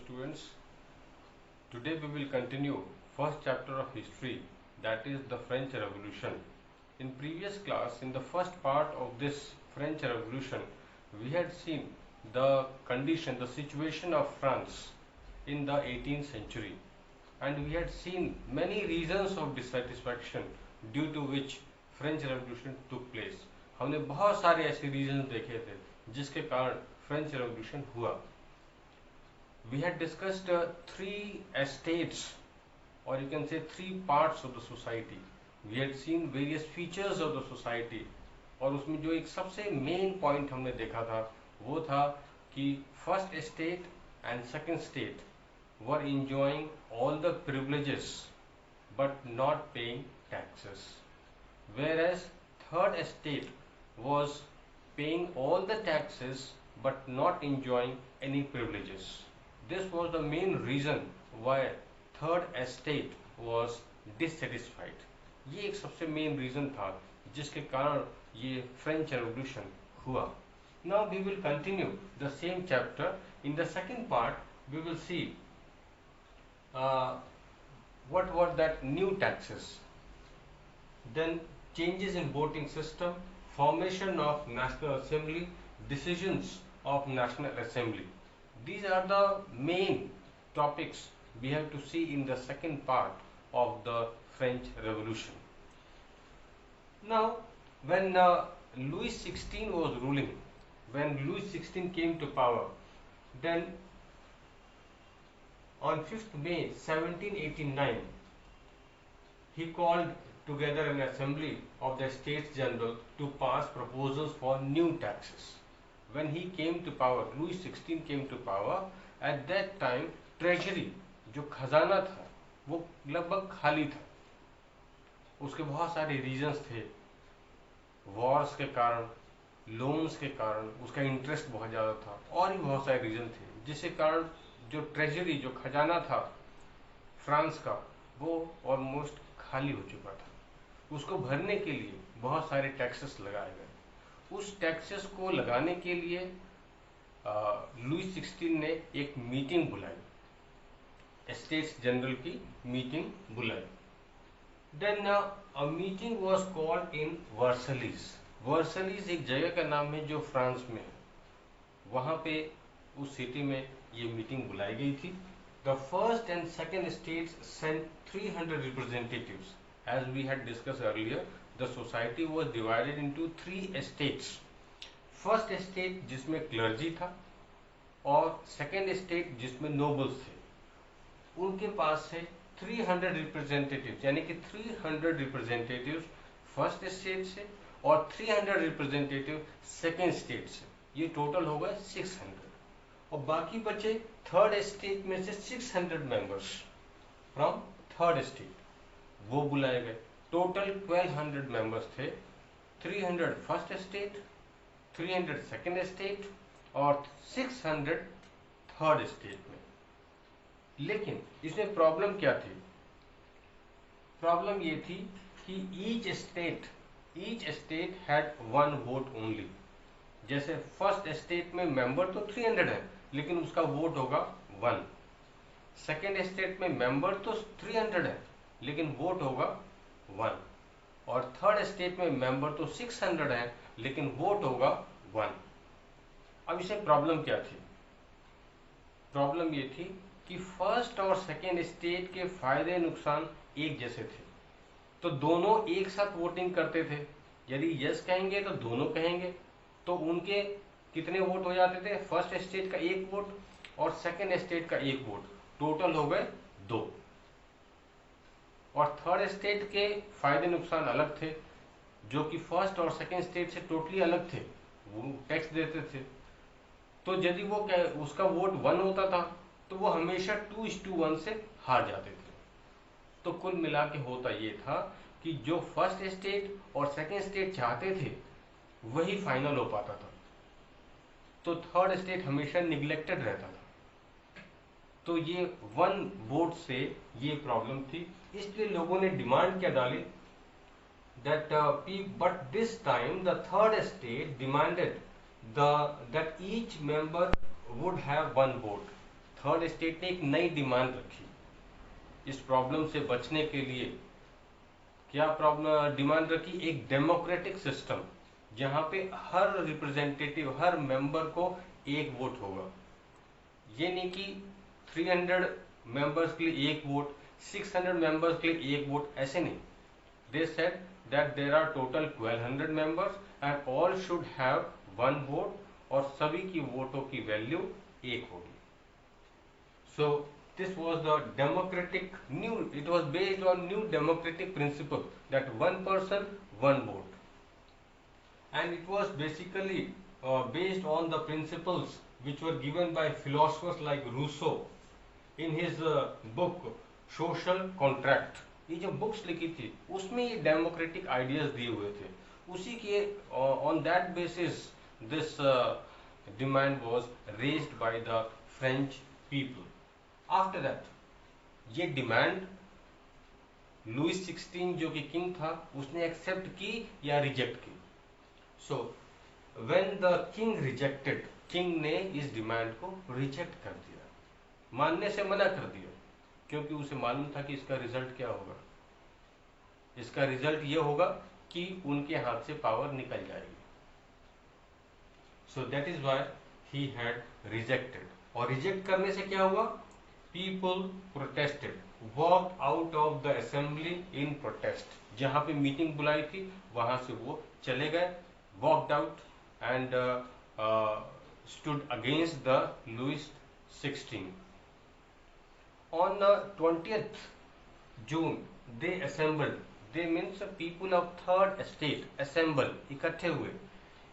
students. Today we will continue first chapter of history, that is the French Revolution. In previous class, in the first part of this French Revolution, we had seen the condition, the situation of France in the 18th century, and we had seen many reasons of dissatisfaction due to which French revolution took place. हमने बहुत सारे ऐसे reason देखे थे जिसके कारण French revolution हुआ. We had discussed three estates, or you can say three parts of the society. We had seen various features of the society, और उसमें जो एक सबसे मेन पॉइंट हमने देखा था वो था कि first estate and second state were enjoying all the privileges but not paying taxes, whereas third estate was paying all the taxes but not enjoying any privileges. This was the main reason why third estate was dissatisfied. ये एक सबसे main reason था जिसके कारण ये French revolution हुआ. Now we will continue the same chapter. In the second part we will see what were that new taxes, then changes in voting system, formation of National Assembly, decisions of National Assembly. These are the main topics we have to see in the second part of the French Revolution. Now, when Louis XVI was ruling, when Louis XVI came to power, then on 5th May 1789, he called together an assembly of the States General to pass proposals for new taxes. When he came to power, Louis XVI came to power, at that time treasury जो खजाना था वो लगभग खाली था. उसके बहुत सारे रीजंस थे, वॉर्स के कारण, लोन्स के कारण, उसका इंटरेस्ट बहुत ज़्यादा था और भी बहुत सारे रीजन थे जिसके कारण जो ट्रेजरी, जो खजाना था फ्रांस का, वो ऑलमोस्ट खाली हो चुका था. उसको भरने के लिए बहुत सारे टैक्सेस लगाए गए. उस टैक्सेस को लगाने के लिए लुई 16 ने एक मीटिंग बुलाई, स्टेट्स जनरल की मीटिंग बुलाई. Then a meeting was called in Versailles. Versailles एक जगह का नाम है जो फ्रांस में है. वहां पे उस सिटी में ये मीटिंग बुलाई गई थी. The first and second states sent 300 representatives. As we had discussed earlier, the society was divided into three estates. First estate जिसमें क्लर्जी था और सेकेंड estate जिसमें नोबल्स थे. उनके पास से 300 रिप्रेजेंटेटिव्स, यानी कि 300 रिप्रेजेंटेटिव्स फर्स्ट estate से और 300 रिप्रेजेंटेटिव सेकेंड estate से. ये टोटल हो गए 600. और बाकी बचे थर्ड estate में से 600 मेंबर्स फ्रॉम थर्ड estate, वो बुलाए गए. टोटल 1200 मेंबर्स थे. 300 फर्स्ट estate, 300 सेकेंड estate और 600 थर्ड estate में. लेकिन इसमें प्रॉब्लम क्या थी? प्रॉब्लम ये थी कि each state had one vote only. जैसे फर्स्ट estate में मेंबर तो 300 है लेकिन उसका वोट होगा 1. सेकेंड estate में मेंबर तो 300 है लेकिन वोट होगा 1. और थर्ड estate में मेंबर तो 600 है लेकिन वोट होगा 1. अब इसमें प्रॉब्लम क्या थी? प्रॉब्लम ये थी कि फर्स्ट और सेकेंड estate के फायदे नुकसान एक जैसे थे, तो दोनों एक साथ वोटिंग करते थे. यदि यस कहेंगे तो दोनों कहेंगे, तो उनके कितने वोट हो जाते थे? फर्स्ट estate का एक वोट और सेकेंड estate का एक वोट, टोटल हो गए 2. और थर्ड estate के फायदे नुकसान अलग थे, जो कि फर्स्ट और सेकेंड estate से टोटली अलग थे. वो टैक्स देते थे, तो यदि वो उसका वोट 1 होता था तो वो हमेशा 2:1 से हार जाते थे. तो कुल मिला के होता ये था कि जो फर्स्ट estate और सेकेंड estate चाहते थे वही फाइनल हो पाता था, तो थर्ड estate हमेशा निग्लेक्टेड रहता था. तो ये 1 वोट से ये प्रॉब्लम थी. इसलिए लोगों ने डिमांड क्या डाली? But this time the third estate demanded that each member would have 1 vote. Third state ने एक नई डिमांड रखी इस प्रॉब्लम से बचने के लिए। क्या प्रॉब्लम डिमांड रखी? एक डेमोक्रेटिक सिस्टम जहां पे हर रिप्रेजेंटेटिव, हर मेंबर को एक वोट होगा। ये नहीं कि 300 मेंबर्स के लिए एक वोट, 600 मेंबर्स के लिए एक वोट, ऐसे नहीं। They said that there are total 1200 members and all should have one vote, और सभी की वोटों की वैल्यू एक होगी। So this was the democratic new, it was based on new democratic principle that one person, one vote. And it was basically based on the principles which were given by philosophers like Rousseau in his book Social Contract. ये जो books लिखी थी उसमें ये democratic ideas दिए हुए थे, उसी के on that basis this demand was raised by the French people. After that ये डिमांड लुइस 16 जो कि किंग था उसने एक्सेप्ट की या रिजेक्ट की। So when the king rejected, king ने इस डिमांड को रिजेक्ट कर दिया, मानने से मना कर दिया, क्योंकि उसे मालूम था कि इसका रिजल्ट क्या होगा। इसका रिजल्ट ये होगा कि उनके हाथ से पावर निकल जाएगी। सो that is why he had rejected. और रिजेक्ट करने से क्या हुआ? People protested, walked out of the assembly in protest. जहां पे मीटिंग बुलाई थी वहां से वो चले गए, walked out and stood against the Louis XVI. On 20th June they assembled, they means people of third estate assemble, इकट्ठे हुए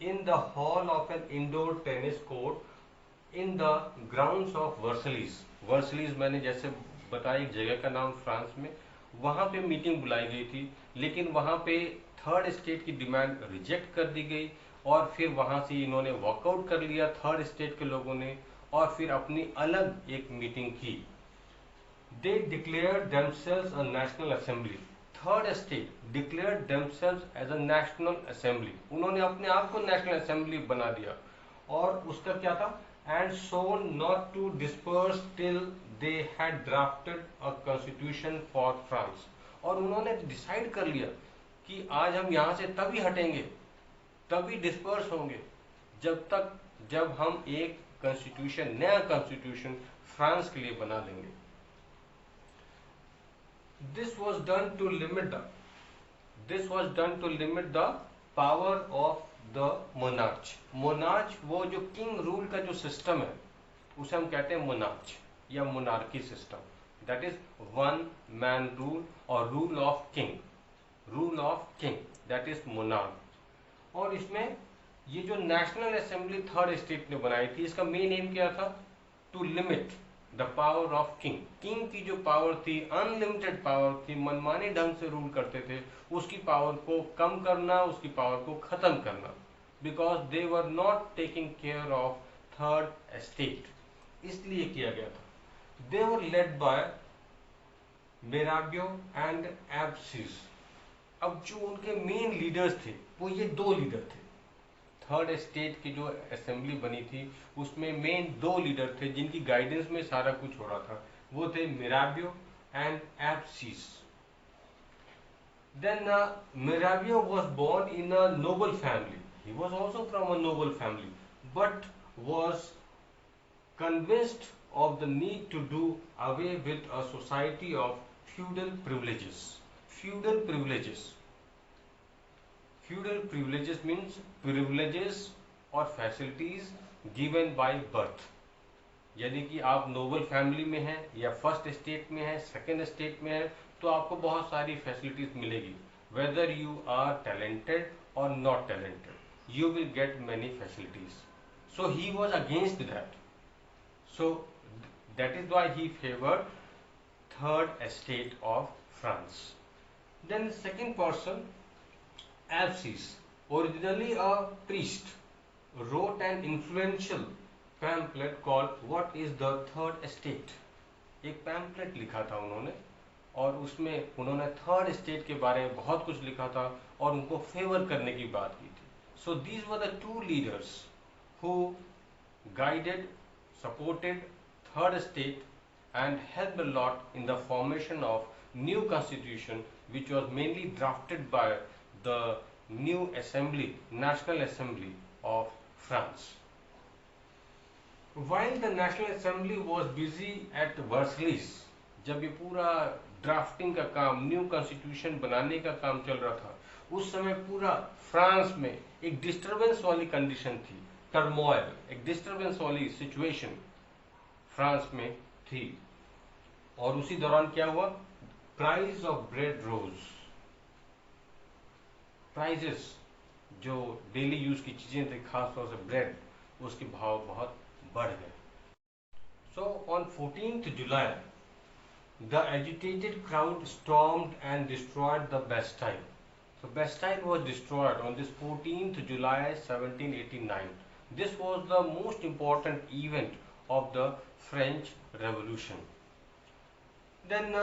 in the hall of an indoor tennis court in the grounds of Versailles. वर्सलीज मैंने जैसे बताया एक जगह का नाम France में, वहां पे मीटिंग बुलाई गई थी, लेकिन वहां पे थर्ड स्टेट की डिमांड रिजेक्ट कर दी गई और फिर वहां से इन्होंने वॉकआउट कर लिया थर्ड स्टेट के लोगों ने, और फिर अपनी अलग एक मीटिंग की। They declared themselves a national assembly. Third state declared themselves as a national assembly, उन्होंने अपने आप को नेशनल असेंबली बना दिया। और उसका क्या था? And sworn not to disperse till they had drafted a constitution for France. और उन्होंने डिसाइड कर लिया कि आज हम यहां से तभी हटेंगे, तभी डिस्पर्स होंगे जब हम एक कॉन्स्टिट्यूशन, नया कॉन्स्टिट्यूशन फ्रांस के लिए बना लेंगे। This was done to limit the power of the monarch. Monarch वो जो किंग रूल का जो सिस्टम है उसे हम कहते हैं मोनार्च या monarchy system. That is one man rule और rule of king, that is monarch. और इसमें ये जो नेशनल असेंबली थर्ड स्टेट ने बनाई थी, इसका मेन एम क्या था? To limit the power of king. King की जो पावर थी, अनलिमिटेड पावर थी, मनमाने ढंग से रूल करते थे, उसकी पावर को कम करना, उसकी पावर को खत्म करना, because they were not taking care of third state, इसलिए किया गया था। दे वर लेड बाय मेराबियो एंड एब्सिस। अब जो उनके मेन लीडर्स थे वो ये दो लीडर थे। थर्ड स्टेट की जो असेंबली बनी थी उसमें मेन दो लीडर थे जिनकी गाइडेंस में सारा कुछ हो रहा था, वो थे Mirabeau and abscess. Then Miravio was born in a noble family. He was also from a noble family, but was convinced of the need to do away with a society of feudal privileges. Feudal privileges. Feudal privileges means privileges or facilities given by birth. यदि कि आप Nobel family में हैं या first state में हैं, second state में हैं, तो आपको बहुत सारी फैसिलिटीज मिलेगी। वेदर यू आर टैलेंटेड और not talented, you will get many facilities. So he was against that. So that is why he favoured third state of France. Then second person, Apsis, originally a priest, wrote an influential pamphlet called What is the Third Estate? एक pamphlet लिखा था उन्होंने और उसमें उन्होंने third state के बारे में बहुत कुछ लिखा था और उनको फेवर करने की बात की थी। So these were the two leaders who guided, supported third estate and helped a lot in the formation of new constitution, which was mainly drafted by the new assembly, National Assembly of France. While the National Assembly was busy at Versailles, जब ये पूरा drafting का काम, new constitution बनाने का काम चल रहा था, उस समय पूरा फ्रांस में एक डिस्टरबेंस वाली कंडीशन थी, टर्मोइल, एक डिस्टरबेंस वाली सिचुएशन फ्रांस में थी। और उसी दौरान क्या हुआ, price of bread rose, prices जो डेली यूज की चीजें थी, खासतौर से ब्रेड, उसके भाव बहुत बढ़ गए। So on 14th July, the agitated crowd stormed and destroyed the Bastille. So Bastille was destroyed on this 14th July 1789. This was the most important event of the French Revolution. Then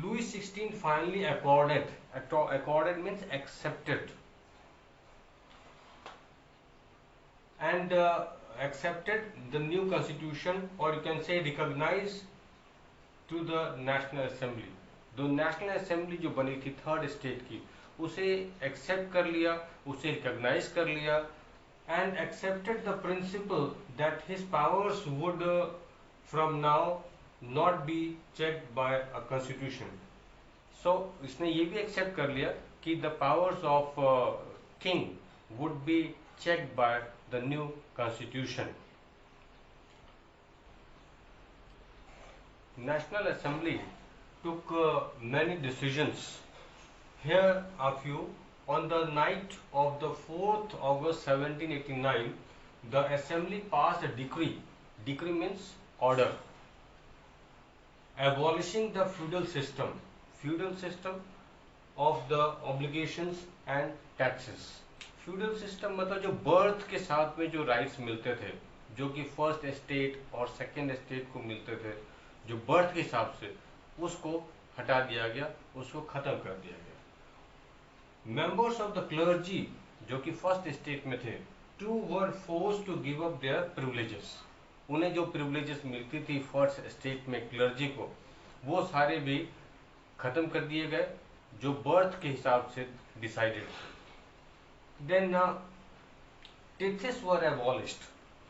Louis XVI finally accorded means accepted, and accepted the new constitution, or you can say recognized to the National Assembly. तो national assembly जो बनी थी third state की, उसे accept कर लिया, उसे recognize कर लिया, and accepted the principle that his powers would from now not be checked by a constitution. So इसने ये भी एक्सेप्ट कर लिया कि the powers of king would be checked by the new constitution. National Assembly took many decisions. Here are few. On the night of the 4th August 1789, the Assembly passed a decree. Decree means order. Abolishing the feudal system. Feudal system of the obligations and taxes. Feudal system मतलब जो birth के साथ में जो rights मिलते थे, जो कि फर्स्ट एस्टेट और सेकेंड एस्टेट को मिलते थे, जो बर्थ के हिसाब से, उसको हटा दिया गया, उसको खत्म कर दिया गया। मेंबर्स ऑफ द क्लर्जी जो कि फर्स्ट एस्टेट में थे, too were forced to give up their privileges. उन्हें जो प्रिविलेजेस मिलती थी फर्स्ट एस्टेट में क्लर्जी को, वो सारे भी खत्म कर दिए गए, जो बर्थ के हिसाब से डिसाइडेड थे। Then taxes were abolished.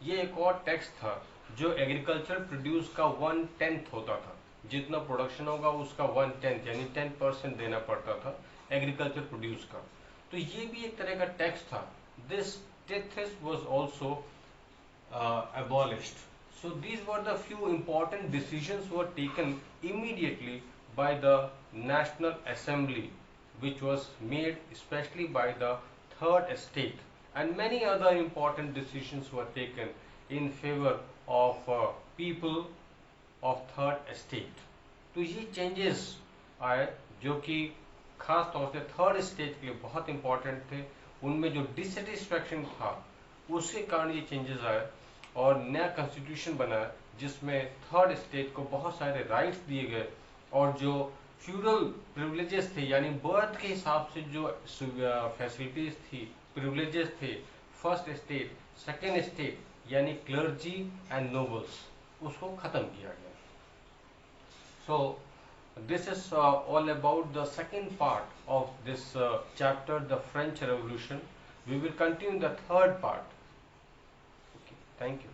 ये एक और टैक्स था जो एग्रीकल्चर प्रोड्यूस का 1/10 होता था, जितना प्रोडक्शन होगा उसका 1/10 यानी 10% देना पड़ता था एग्रीकल्चर प्रोड्यूस का। तो ये भी एक तरह का टैक्स था। This tax was also abolished. So these were the few important decisions were taken immediately by the National Assembly, which was made especially by the third estate, and many other important decisions were taken in favor of people of third estate. तो ये changes आए जो कि खास तौर से third state के लिए बहुत इंपॉर्टेंट थे। उनमें जो डिससेटिस्फैक्शन था उसके कारण ये चेंजेस आए और नया कॉन्स्टिट्यूशन बना जिसमें थर्ड स्टेट को बहुत सारे राइट्स दिए गए और जो फ्यूडल प्रिविलेजेस थे यानी बर्थ के हिसाब से जो फैसिलिटीज थी, प्रिविलेजेस थे, फर्स्ट स्टेट, सेकेंड स्टेट यानी क्लर्जी एंड नोबल्स, उसको खत्म किया गया। So this is all about the second part of this chapter, the French revolution. We will continue the third part. Okay, thank you.